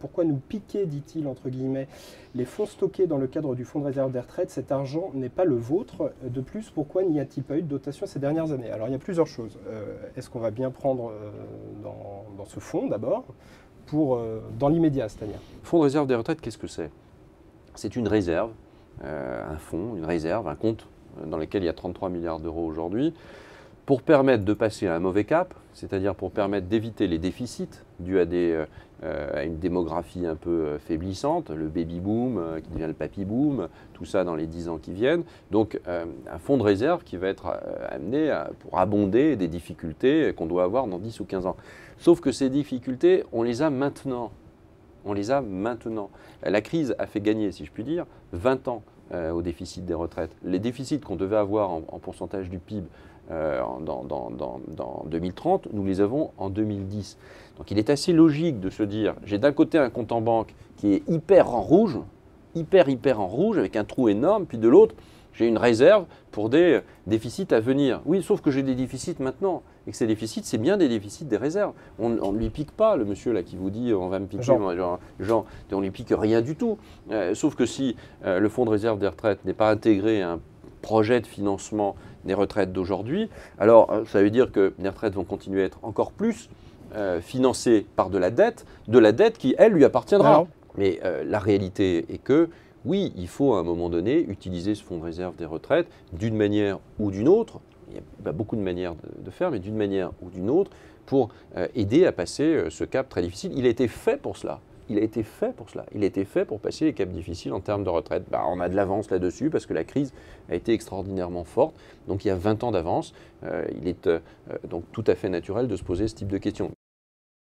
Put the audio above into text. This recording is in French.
pourquoi nous piquer, dit-il, entre guillemets, les fonds stockés dans le cadre du fonds de réserve des retraites? Cet argent n'est pas le vôtre. De plus, pourquoi n'y a-t-il pas eu de dotation ces dernières années? Alors, il y a plusieurs choses. Est-ce qu'on va bien prendre dans ce fonds, d'abord, dans l'immédiat, c'est-à-dire? Fonds de réserve des retraites, qu'est-ce que c'est? C'est une réserve, un fonds, une réserve, un compte dans lequel il y a 33 milliards d'euros aujourd'hui, pour permettre de passer à un mauvais cap, c'est-à-dire pour permettre d'éviter les déficits dus à une démographie un peu faiblissante, le baby-boom qui devient le papy-boom, tout ça dans les 10 ans qui viennent. Donc un fonds de réserve qui va être amené pour abonder des difficultés qu'on doit avoir dans 10 ou 15 ans. Sauf que ces difficultés, on les a maintenant. On les a maintenant. La crise a fait gagner, si je puis dire, 20 ans au déficit des retraites. Les déficits qu'on devait avoir en pourcentage du PIB dans 2030, nous les avons en 2010. Donc il est assez logique de se dire, j'ai d'un côté un compte en banque qui est hyper en rouge, hyper en rouge, avec un trou énorme, puis de l'autre, j'ai une réserve pour des déficits à venir. Oui, sauf que j'ai des déficits maintenant, et que ces déficits, c'est bien des déficits des réserves. On ne lui pique pas, le monsieur là qui vous dit on va me piquer, Jean, on ne lui pique rien du tout. Sauf que si le fonds de réserve des retraites n'est pas intégré à un projet de financement des retraites d'aujourd'hui, alors ça veut dire que les retraites vont continuer à être encore plus financées par de la dette qui, elle, lui appartiendra. Alors, mais la réalité est que, oui, il faut à un moment donné utiliser ce fonds de réserve des retraites d'une manière ou d'une autre. Il y a beaucoup de manières de faire, mais d'une manière ou d'une autre, pour aider à passer ce cap très difficile. Il a été fait pour cela. Il a été fait pour cela. Il a été fait pour passer les caps difficiles en termes de retraite. On a de l'avance là-dessus parce que la crise a été extraordinairement forte. Donc il y a 20 ans d'avance. Il est donc tout à fait naturel de se poser ce type de questions.